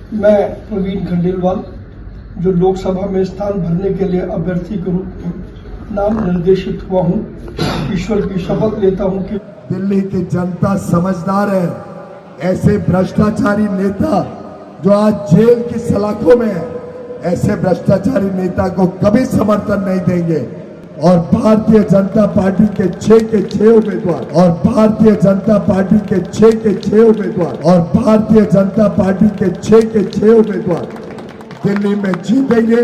मैं प्रवीण खंडेलवाल, जो लोकसभा में स्थान भरने के लिए अभ्यर्थी के रूप में नाम निर्देशित हुआ हूं, ईश्वर की शपथ लेता हूं कि दिल्ली की जनता समझदार है। ऐसे भ्रष्टाचारी नेता जो आज जेल की सलाखों में है, ऐसे भ्रष्टाचारी नेता को कभी समर्थन नहीं देंगे। और भारतीय जनता पार्टी के 6 के 6 उम्मीदवार और भारतीय जनता पार्टी के 6 के 6 उम्मीदवार और भारतीय जनता पार्टी के 6 के 6 उम्मीदवार दिल्ली में जीतेंगे।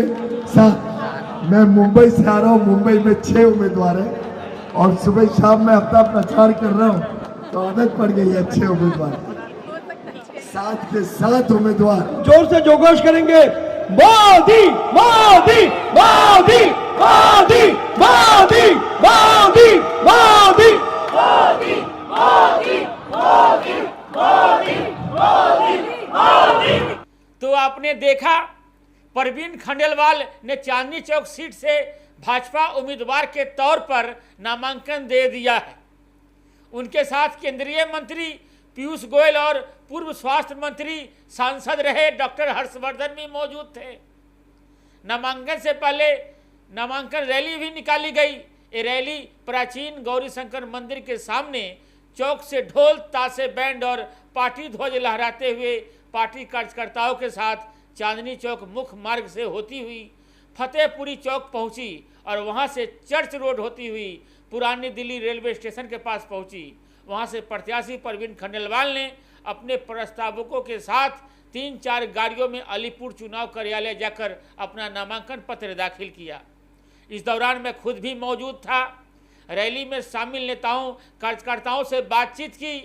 मैं मुंबई से आ रहा हूँ, मुंबई में 6 उम्मीदवार है और सुबह शाम में अपना प्रचार कर रहा हूँ, तो आदत पड़ गई है 6 उम्मीदवार। 7 के 7 उम्मीदवार जोर से जोगोश करेंगे। मोदी मोदी मोदी मोदी मोदी मोदी मोदी मोदी मोदी मोदी मोदी मोदी मोदी। तो आपने देखा, प्रवीण खंडेलवाल ने चांदनी चौक सीट से भाजपा उम्मीदवार के तौर पर नामांकन दे दिया है। उनके साथ केंद्रीय मंत्री पीयूष गोयल और पूर्व स्वास्थ्य मंत्री सांसद रहे डॉक्टर हर्षवर्धन भी मौजूद थे। नामांकन से पहले नामांकन रैली भी निकाली गई। ये रैली प्राचीन गौरीशंकर मंदिर के सामने चौक से ढोल ताशे बैंड और पार्टी ध्वज लहराते हुए पार्टी कार्यकर्ताओं के साथ चांदनी चौक मुख्य मार्ग से होती हुई फतेहपुरी चौक पहुंची और वहां से चर्च रोड होती हुई पुरानी दिल्ली रेलवे स्टेशन के पास पहुंची। वहां से प्रत्याशी प्रवीण खंडेलवाल ने अपने प्रस्तावकों के साथ 3-4 गाड़ियों में अलीपुर चुनाव कार्यालय जाकर अपना नामांकन पत्र दाखिल किया। इस दौरान मैं खुद भी मौजूद था। रैली में शामिल नेताओं कार्यकर्ताओं से बातचीत की।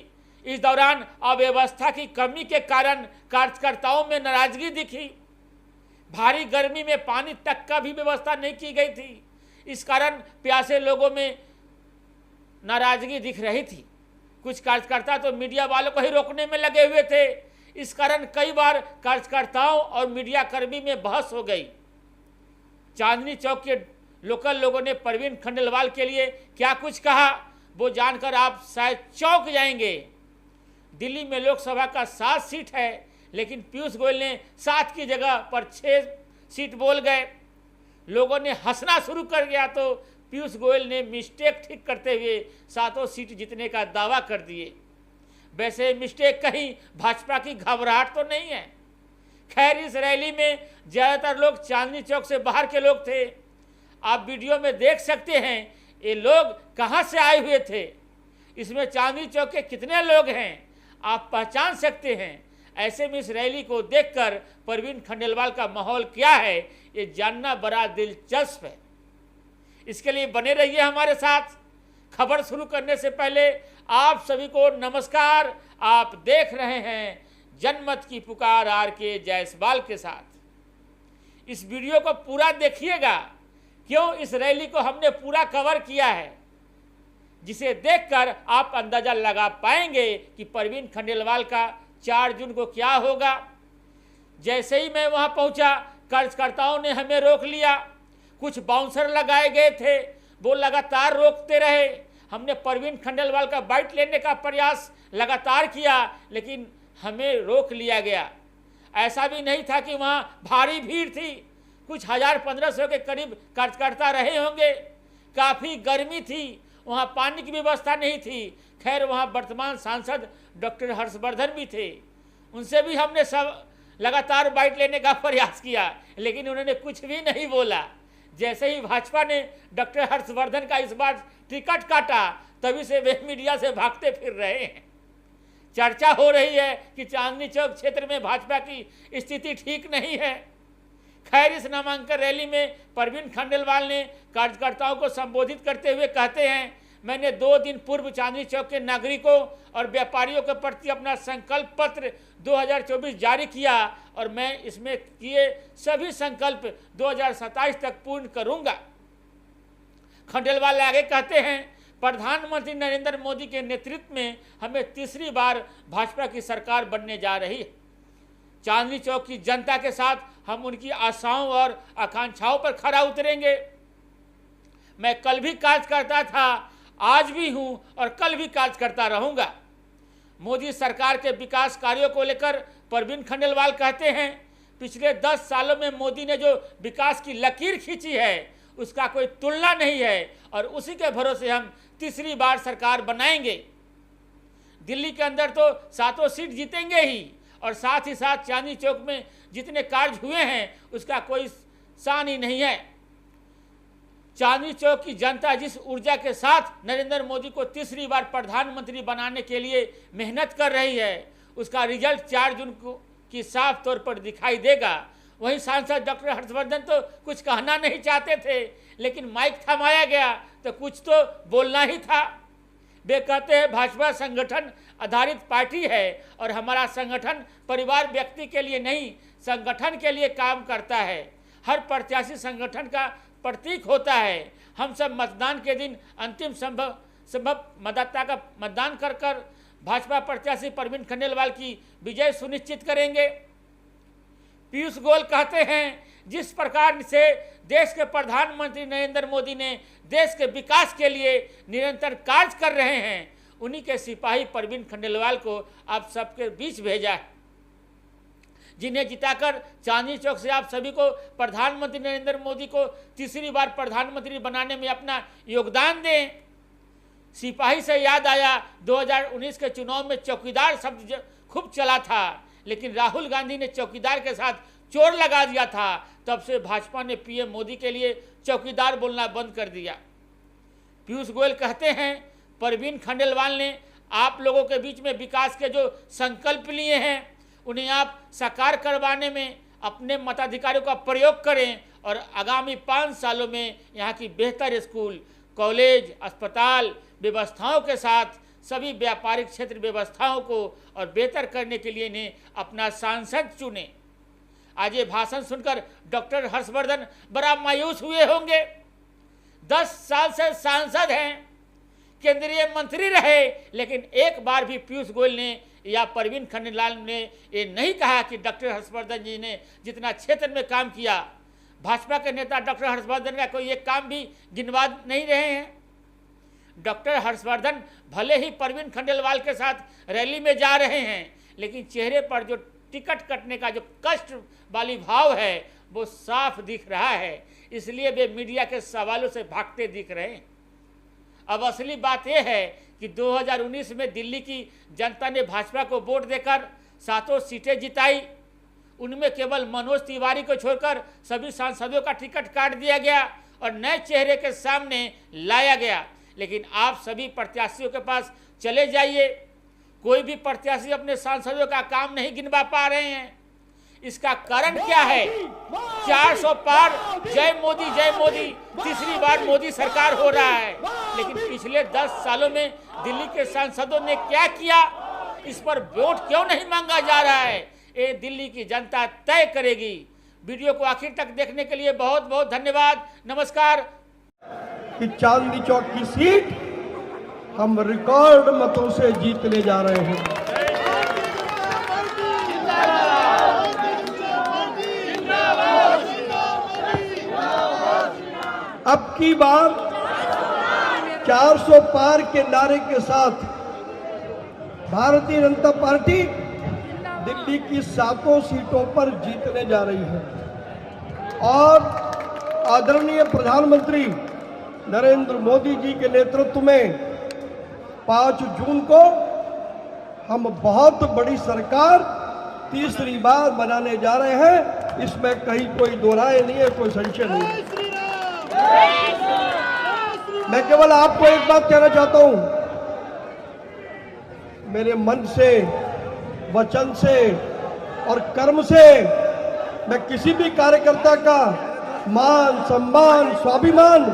इस दौरान अव्यवस्था की कमी के कारण कार्यकर्ताओं में नाराजगी दिखी। भारी गर्मी में पानी तक का भी व्यवस्था नहीं की गई थी। इस कारण प्यासे लोगों में नाराजगी दिख रही थी। कुछ कार्यकर्ता तो मीडिया वालों को ही रोकने में लगे हुए थे। इस कारण कई बार कार्यकर्ताओं और मीडिया कर्मी में बहस हो गई। चांदनी चौक के लोकल लोगों ने प्रवीण खंडेलवाल के लिए क्या कुछ कहा, वो जानकर आप शायद चौंक जाएंगे। दिल्ली में लोकसभा का 7 सीट है, लेकिन पीयूष गोयल ने 7 की जगह पर 6 सीट बोल गए। लोगों ने हंसना शुरू कर दिया तो पीयूष गोयल ने मिस्टेक ठीक करते हुए 7 सीट जीतने का दावा कर दिए। वैसे मिस्टेक कहीं भाजपा की घबराहट तो नहीं है। खैर, इस रैली में ज़्यादातर लोग चांदनी चौक से बाहर के लोग थे। आप वीडियो में देख सकते हैं ये लोग कहां से आए हुए थे। इसमें चांदनी चौक के कितने लोग हैं आप पहचान सकते हैं। ऐसे में इस रैली को देखकर प्रवीण खंडेलवाल का माहौल क्या है ये जानना बड़ा दिलचस्प है। इसके लिए बने रहिए हमारे साथ। खबर शुरू करने से पहले आप सभी को नमस्कार। आप देख रहे हैं जनमत की पुकार आर.के. जायसवाल के साथ। इस वीडियो को पूरा देखिएगा, क्यों इस रैली को हमने पूरा कवर किया है, जिसे देखकर आप अंदाजा लगा पाएंगे कि प्रवीण खंडेलवाल का 4 जून को क्या होगा। जैसे ही मैं वहां पहुंचा, कार्यकर्ताओं ने हमें रोक लिया। कुछ बाउंसर लगाए गए थे, वो लगातार रोकते रहे। हमने प्रवीण खंडेलवाल का बाइट लेने का प्रयास लगातार किया, लेकिन हमें रोक लिया गया। ऐसा भी नहीं था कि वहां भारी भीड़ थी। कुछ 1000-1500 के करीब कार्यकर्ता रहे होंगे। काफ़ी गर्मी थी, वहाँ पानी की व्यवस्था नहीं थी। खैर, वहाँ वर्तमान सांसद डॉक्टर हर्षवर्धन भी थे। उनसे भी हमने सब लगातार बाइट लेने का प्रयास किया, लेकिन उन्होंने कुछ भी नहीं बोला। जैसे ही भाजपा ने डॉक्टर हर्षवर्धन का इस बार टिकट काटा, तभी से वे मीडिया से भागते फिर रहे हैं। चर्चा हो रही है कि चांदनी चौक क्षेत्र में भाजपा की स्थिति ठीक नहीं है। खैर, इस नामांकन रैली में प्रवीण खंडेलवाल ने कार्यकर्ताओं को संबोधित करते हुए कहते हैं, मैंने 2 दिन पूर्व चांदनी चौक के नागरिकों और व्यापारियों के प्रति अपना संकल्प पत्र 2024 जारी किया और मैं इसमें किए सभी संकल्प 2027 तक पूर्ण करूंगा। खंडेलवाल आगे कहते हैं, प्रधानमंत्री नरेंद्र मोदी के नेतृत्व में हमें तीसरी बार भाजपा की सरकार बनने जा रही है। चांदनी चौक की जनता के साथ हम उनकी आशाओं और आकांक्षाओं पर खरा उतरेंगे। मैं कल भी कार्य करता था, आज भी हूं और कल भी कार्य करता रहूंगा। मोदी सरकार के विकास कार्यों को लेकर परवीन खंडेलवाल कहते हैं पिछले 10 सालों में मोदी ने जो विकास की लकीर खींची है उसका कोई तुलना नहीं है और उसी के भरोसे हम तीसरी बार सरकार बनाएंगे। दिल्ली के अंदर तो 7 सीट जीतेंगे ही और साथ ही साथ चांदनी चौक में जितने कार्य हुए हैं उसका कोई शान ही नहीं है। चांदनी चौक की जनता जिस ऊर्जा के साथ नरेंद्र मोदी को तीसरी बार प्रधानमंत्री बनाने के लिए मेहनत कर रही है उसका रिजल्ट 4 जून को की साफ तौर पर दिखाई देगा। वहीं सांसद डॉक्टर हर्षवर्धन तो कुछ कहना नहीं चाहते थे लेकिन माइक थमाया गया तो कुछ तो बोलना ही था। वे कहते हैं भाजपा संगठन आधारित पार्टी है और हमारा संगठन परिवार व्यक्ति के लिए नहीं संगठन के लिए काम करता है। हर प्रत्याशी संगठन का प्रतीक होता है। हम सब मतदान के दिन अंतिम संभव मतदाता का मतदान कर भाजपा प्रत्याशी परवीन खंडेलवाल की विजय सुनिश्चित करेंगे। पीयूष गोयल कहते हैं जिस प्रकार से देश के प्रधानमंत्री नरेंद्र मोदी ने देश के विकास के लिए निरंतर कार्य कर रहे हैं उन्हीं के सिपाही परवीन खंडेलवाल को आप सबके बीच भेजा है जिन्हें जिताकर चांदनी चौक से आप सभी को प्रधानमंत्री नरेंद्र मोदी को तीसरी बार प्रधानमंत्री बनाने में अपना योगदान दें। सिपाही से याद आया 2019 के चुनाव में चौकीदार शब्द खूब चला था लेकिन राहुल गांधी ने चौकीदार के साथ चोर लगा दिया था। तब से भाजपा ने पीएम मोदी के लिए चौकीदार बोलना बंद कर दिया। पीयूष गोयल कहते हैं परवीन खंडेलवाल ने आप लोगों के बीच में विकास के जो संकल्प लिए हैं उन्हें आप साकार करवाने में अपने मताधिकारियों का प्रयोग करें और आगामी 5 सालों में यहाँ की बेहतर स्कूल कॉलेज अस्पताल व्यवस्थाओं के साथ सभी व्यापारिक क्षेत्र व्यवस्थाओं को और बेहतर करने के लिए इन्हें अपना सांसद चुने। आज ये भाषण सुनकर डॉक्टर हर्षवर्धन बड़ा मायूस हुए होंगे। 10 साल से सांसद हैं केंद्रीय मंत्री रहे लेकिन एक बार भी पीयूष गोयल ने या परवीन खंडेलवाल ने ये नहीं कहा कि डॉक्टर हर्षवर्धन जी ने जितना क्षेत्र में काम किया भाजपा के नेता डॉक्टर हर्षवर्धन का कोई एक काम भी गिनवा नहीं रहे हैं। डॉक्टर हर्षवर्धन भले ही परवीन खंडेलवाल के साथ रैली में जा रहे हैं लेकिन चेहरे पर जो टिकट कटने का जो कष्ट वाली भाव है वो साफ दिख रहा है इसलिए वे मीडिया के सवालों से भागते दिख रहे हैं। अब असली बात यह है कि 2019 में दिल्ली की जनता ने भाजपा को वोट देकर 7 सीटें जिताई। उनमें केवल मनोज तिवारी को छोड़कर सभी सांसदों का टिकट काट दिया गया और नए चेहरे के सामने लाया गया। लेकिन आप सभी प्रत्याशियों के पास चले जाइए कोई भी प्रत्याशी अपने सांसदों का काम नहीं गिनवा पा रहे हैं। इसका कारण क्या है? 400 पार जय मोदी तीसरी बार मोदी सरकार हो रहा है लेकिन पिछले 10 सालों में दिल्ली के सांसदों ने क्या किया इस पर वोट क्यों नहीं मांगा जा रहा है ये दिल्ली की जनता तय करेगी। वीडियो को आखिर तक देखने के लिए बहुत बहुत धन्यवाद। नमस्कार। कि चांदनी चौक की सीट हम रिकॉर्ड मतों से जीतने जा रहे हैं। अब की बार 400 पार के नारे के साथ भारतीय जनता पार्टी दिल्ली की 7 सीटों पर जीतने जा रही है और आदरणीय प्रधानमंत्री नरेंद्र मोदी जी के नेतृत्व में 5 जून को हम बहुत बड़ी सरकार तीसरी बार बनाने जा रहे हैं। इसमें कहीं कोई दो राय नहीं है, कोई संशय नहीं है। मैं केवल आपको एक बात कहना चाहता हूं, मेरे मन से वचन से और कर्म से मैं किसी भी कार्यकर्ता का मान सम्मान स्वाभिमान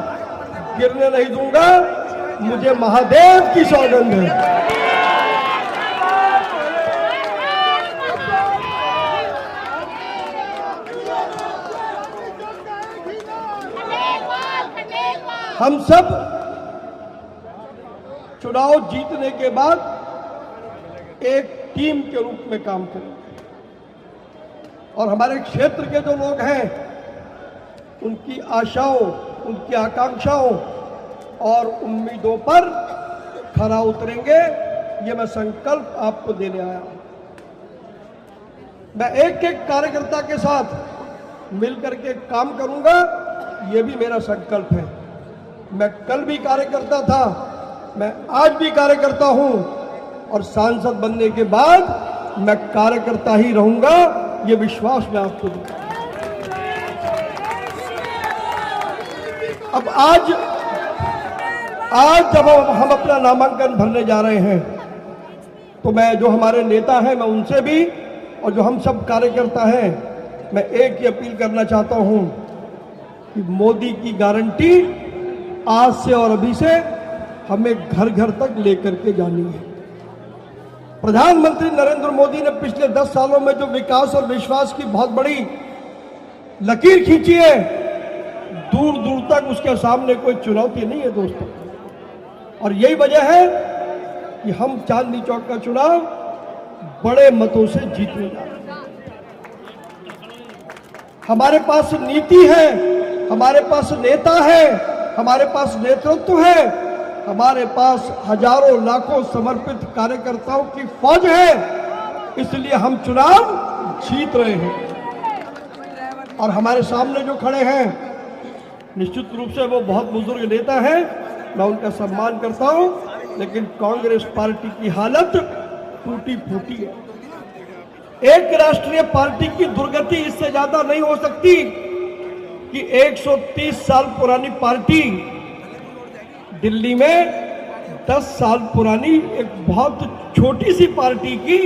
गिरने नहीं दूंगा। मुझे महादेव की सौगंध है। हम सब चुनाव जीतने के बाद एक टीम के रूप में काम करेंगे और हमारे क्षेत्र के जो लोग हैं उनकी आशाओं, उनकी आकांक्षाओं और उम्मीदों पर खरा उतरेंगे। ये मैं संकल्प आपको देने आया हूं। मैं एक एक कार्यकर्ता के साथ मिलकर के काम करूंगा, ये भी मेरा संकल्प है। मैं कल भी कार्यकर्ता था, मैं आज भी कार्यकर्ता हूं और सांसद बनने के बाद मैं कार्यकर्ता ही रहूंगा, ये विश्वास मैं आपको दूंगा। अब आज जब हम अपना नामांकन भरने जा रहे हैं तो मैं जो हमारे नेता हैं मैं उनसे भी और जो हम सब कार्यकर्ता हैं मैं एक ही अपील करना चाहता हूं कि मोदी की गारंटी आज से और अभी से हमें घर घर तक लेकर के जानी है। प्रधानमंत्री नरेंद्र मोदी ने पिछले 10 सालों में जो विकास और विश्वास की बहुत बड़ी लकीर खींची है, दूर दूर तक उसके सामने कोई चुनौती नहीं है दोस्तों। और यही वजह है कि हम चांदनी चौक का चुनाव बड़े मतों से जीतने जा रहे हैं। हमारे पास नीति है, हमारे पास नेता है, हमारे पास नेतृत्व है, हमारे पास हजारों लाखों समर्पित कार्यकर्ताओं की फौज है, इसलिए हम चुनाव जीत रहे हैं। और हमारे सामने जो खड़े हैं निश्चित रूप से वो बहुत बुजुर्ग नेता हैं, मैं उनका सम्मान करता हूं, लेकिन कांग्रेस पार्टी की हालत टूटी फूटी है। एक राष्ट्रीय पार्टी की दुर्गति इससे ज्यादा नहीं हो सकती कि 130 साल पुरानी पार्टी दिल्ली में 10 साल पुरानी एक बहुत छोटी सी पार्टी की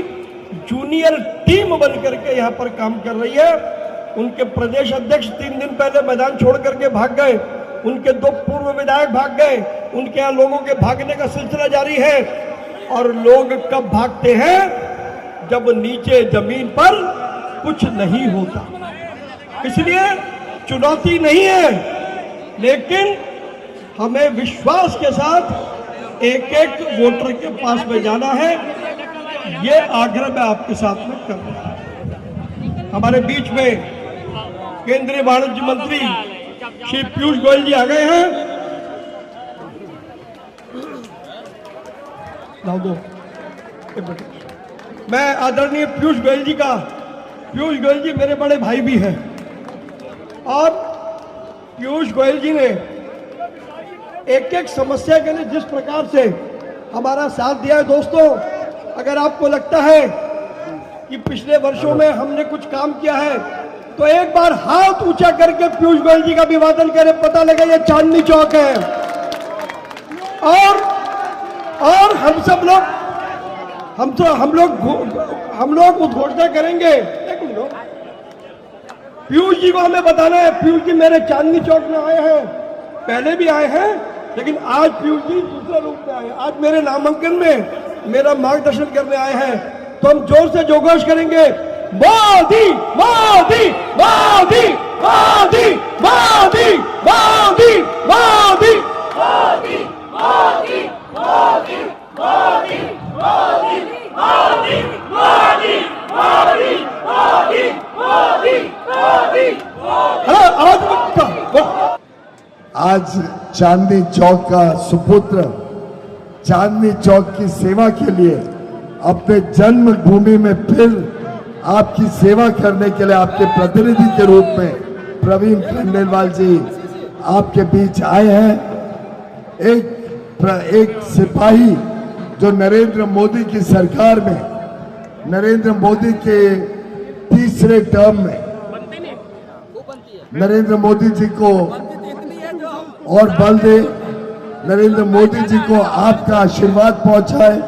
जूनियर टीम बनकर के यहां पर काम कर रही है। उनके प्रदेश अध्यक्ष 3 दिन पहले मैदान छोड़ करके भाग गए, उनके 2 पूर्व विधायक भाग गए, उनके यहां लोगों के भागने का सिलसिला जारी है। और लोग कब भागते हैं? जब नीचे जमीन पर कुछ नहीं होता। इसलिए चुनौती नहीं है, लेकिन हमें विश्वास के साथ एक एक वोटर के पास में जाना है, ये आग्रह मैं आपके साथ में कर रहा हूं। हमारे बीच में केंद्रीय वाणिज्य मंत्री श्री पीयूष गोयल जी आ गए हैं। मैं आदरणीय पीयूष गोयल जी मेरे बड़े भाई भी हैं, और पीयूष गोयल जी ने एक एक समस्या के लिए जिस प्रकार से हमारा साथ दिया है दोस्तों, अगर आपको लगता है कि पिछले वर्षों में हमने कुछ काम किया है तो एक बार हाथ ऊंचा करके पीयूष गोयल जी का अभिवादन करें, पता लगे ये चांदनी चौक है। और हम लोग उद्घोषणा करेंगे। पीयूष जी को हमें बताना है, पीयूष जी मेरे चांदनी चौक में आए हैं, पहले भी आए हैं, लेकिन आज पीयूष जी दूसरे रूप में आए हैं। आज मेरे नामांकन में मेरा मार्गदर्शन करने आए हैं, तो हम जोर से जोगोश करेंगे, मोदी मोदी मोदी मोदी मोदी मोदी मोदी मोदी मोदी मोदी मोदी मोदी मोदी मोदी मोदी मोदी मोदी मोदी। आज चांदनी चौक का सुपुत्र चांदनी चौक की सेवा के लिए अपने जन्मभूमि में फिर आपकी सेवा करने के लिए आपके प्रतिनिधि के रूप में प्रवीण खंडेलवाल जी आपके बीच आए हैं। एक सिपाही जो नरेंद्र मोदी की सरकार में, नरेंद्र मोदी के तीसरे टर्म में नरेंद्र मोदी जी को और बल दे, नरेंद्र मोदी जी को आपका आशीर्वाद पहुंचाए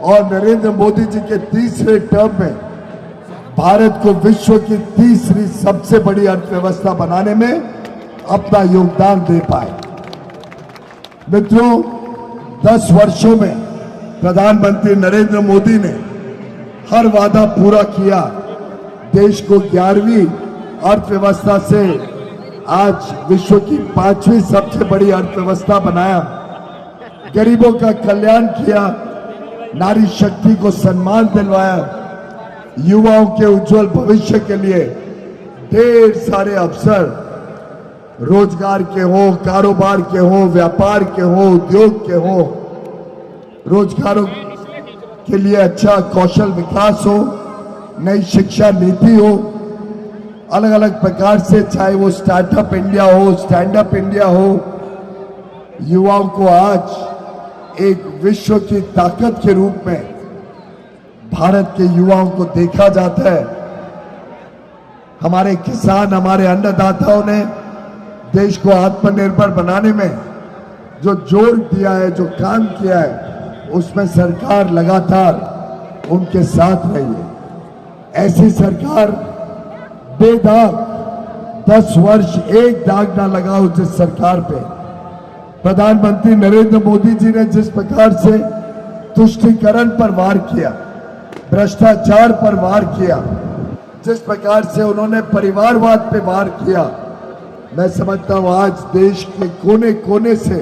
और नरेंद्र मोदी जी के तीसरे टर्म में भारत को विश्व की तीसरी सबसे बड़ी अर्थव्यवस्था बनाने में अपना योगदान दे पाए। मित्रों, 10 वर्षों में प्रधानमंत्री नरेंद्र मोदी ने हर वादा पूरा किया, देश को 11वीं अर्थव्यवस्था से आज विश्व की 5वीं सबसे बड़ी अर्थव्यवस्था बनाया, गरीबों का कल्याण किया, नारी शक्ति को सम्मान दिलवाया, युवाओं के उज्जवल भविष्य के लिए ढेर सारे अवसर रोजगार के हो, कारोबार के हो, व्यापार के हो, उद्योग के हो, रोजगारों के लिए अच्छा कौशल विकास हो, नई शिक्षा नीति हो, अलग अलग प्रकार से, चाहे वो स्टार्टअप इंडिया हो, स्टैंड अप इंडिया हो, युवाओं को आज एक विश्व की ताकत के रूप में भारत के युवाओं को देखा जाता है। हमारे किसान, हमारे अन्नदाताओं ने देश को आत्मनिर्भर बनाने में जो जोर दिया है, जो काम किया है, उसमें सरकार लगातार उनके साथ रही है। ऐसी सरकार बेदाग 10 वर्ष एक दाग ना लगा हो जिस सरकार पे प्रधानमंत्री नरेंद्र मोदी जी ने जिस प्रकार से तुष्टीकरण पर वार किया, भ्रष्टाचार पर वार किया, जिस प्रकार से उन्होंने परिवारवाद पे वार किया, मैं समझता हूं आज देश के कोने कोने से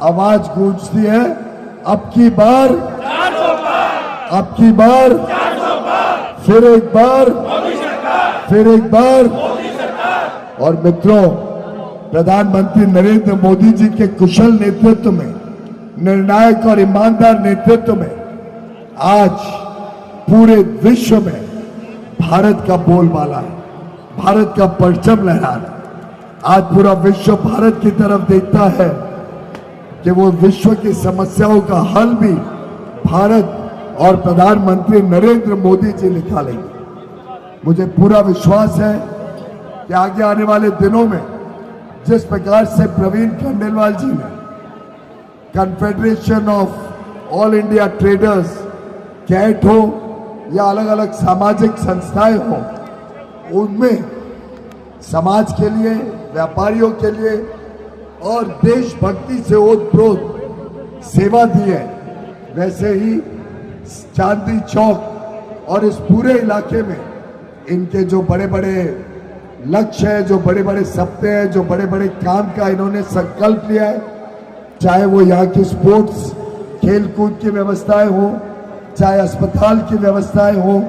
आवाज गूंजती है, अब की बार, फिर एक बार। और मित्रों, प्रधानमंत्री नरेंद्र मोदी जी के कुशल नेतृत्व में, निर्णायक और ईमानदार नेतृत्व में आज पूरे विश्व में भारत का बोलबाला है, भारत का परचम लहरा रहा है। आज पूरा विश्व भारत की तरफ देखता है कि वो विश्व की समस्याओं का हल भी भारत और प्रधानमंत्री नरेंद्र मोदी जी निकालेंगे। मुझे पूरा विश्वास है कि आगे आने वाले दिनों में जिस प्रकार से प्रवीण खंडेलवाल जी ने Confederation of All India Traders, CAIT हो या अलग अलग सामाजिक संस्थाएं हो, उनमें समाज के लिए, व्यापारियों के लिए और देशभक्ति से ओतप्रोत सेवा दी है, वैसे ही चांदनी चौक और इस पूरे इलाके में इनके जो बड़े बड़े लक्ष्य है, जो बड़े बड़े सपने हैं, जो बड़े बड़े काम का इन्होंने संकल्प लिया है, चाहे वो यहाँ की स्पोर्ट्स खेल कूद की व्यवस्थाएं हो, चाहे अस्पताल की व्यवस्थाएं हो,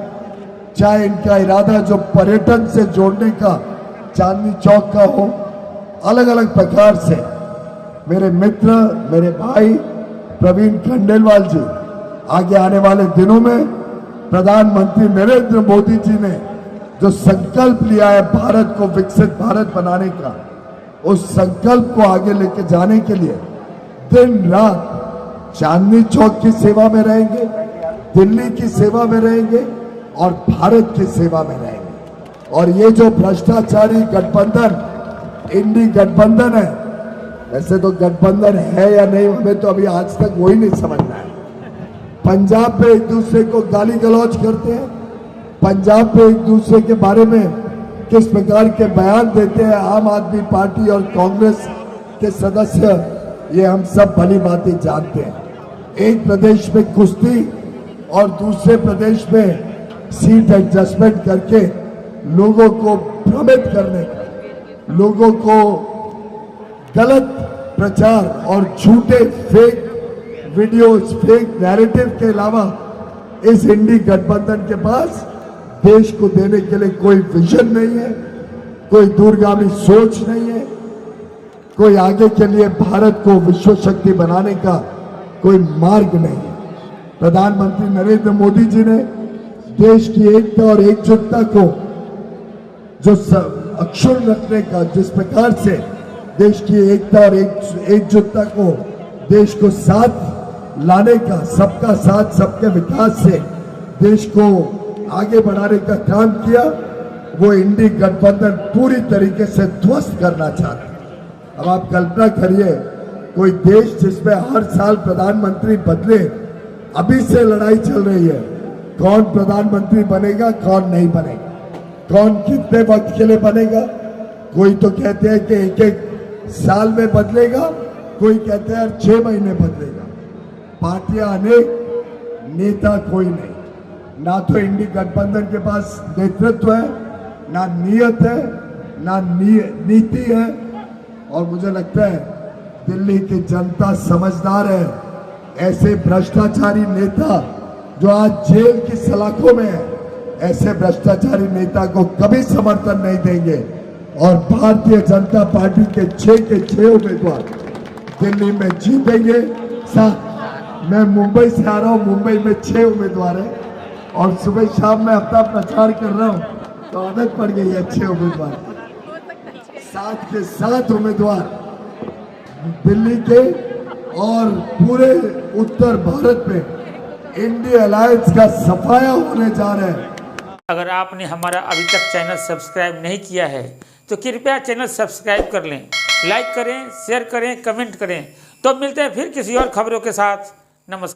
चाहे इनका इरादा जो पर्यटन से जोड़ने का चांदनी चौक का हो, अलग अलग प्रकार से मेरे मित्र, मेरे भाई प्रवीण खंडेलवाल जी आगे आने वाले दिनों में प्रधानमंत्री नरेंद्र मोदी जी ने जो संकल्प लिया है भारत को विकसित भारत बनाने का, उस संकल्प को आगे लेके जाने के लिए दिन रात चांदनी चौक की सेवा में रहेंगे, दिल्ली की सेवा में रहेंगे और भारत की सेवा में रहेंगे। और ये जो भ्रष्टाचारी गठबंधन, इंडी गठबंधन है, वैसे तो गठबंधन है या नहीं हमें तो अभी आज तक वही नहीं समझना है। पंजाब में एक दूसरे को गाली गलौज करते हैं, पंजाब में एक दूसरे के बारे में किस प्रकार के बयान देते हैं आम आदमी पार्टी और कांग्रेस के सदस्य, ये हम सब भली भांति जानते हैं। एक प्रदेश में कुश्ती और दूसरे प्रदेश में सीट एडजस्टमेंट करके लोगों को भ्रमित करने का, लोगों को गलत प्रचार और झूठे फेक वीडियोस, फेक नैरेटिव के अलावा इस इंडी गठबंधन के पास देश को देने के लिए कोई विजन नहीं है, कोई दूरगामी सोच नहीं है, कोई आगे के लिए भारत को विश्व शक्ति बनाने का कोई मार्ग नहीं है। प्रधानमंत्री नरेंद्र मोदी जी ने देश की एकता और एकजुटता को जो अक्षुण्ण रखने का, जिस प्रकार से देश की एकता और एकजुटता को, देश को साथ लाने का, सबका साथ सबके विकास से देश को आगे बढ़ाने का काम किया, वो इंडी गठबंधन पूरी तरीके से ध्वस्त करना चाहता है। अब आप कल्पना करिए, कोई देश जिसमें हर साल प्रधानमंत्री बदले, अभी से लड़ाई चल रही है, कौन प्रधानमंत्री बनेगा, कौन नहीं बनेगा, कौन कितने वक्त के लिए बनेगा। कोई तो कहते हैं कि एक एक साल में बदलेगा, कोई कहते हैं हर 6 महीने बदलेगा। पार्टियां अनेक, नेता कोई नहीं। ना तो इंडी गठबंधन के पास नेतृत्व है, ना नियत है, ना नीति है। और मुझे लगता है दिल्ली की जनता समझदार है। ऐसे भ्रष्टाचारी नेता जो आज जेल की सलाखों में है, ऐसे भ्रष्टाचारी नेता को कभी समर्थन नहीं देंगे। और भारतीय जनता पार्टी के 6 के 6 उम्मीदवार दिल्ली में जीतेंगे। मैं मुंबई से आ रहा हूं, मुंबई में 6 उम्मीदवार हैं, और सुबह शाम मैं अपना प्रचार कर रहा हूँ तो आदत पड़ गई है अच्छे उम्मीदवार की। साथ के साथ उम्मीदवार दिल्ली के और पूरे उत्तर भारत में इंडिया अलायंस का सफाया होने जा रहा है। अगर आपने हमारा अभी तक चैनल सब्सक्राइब नहीं किया है तो कृपया चैनल सब्सक्राइब कर लें, लाइक करें, शेयर करें, कमेंट करें। तो मिलते हैं फिर किसी और खबरों के साथ। नमस्कार।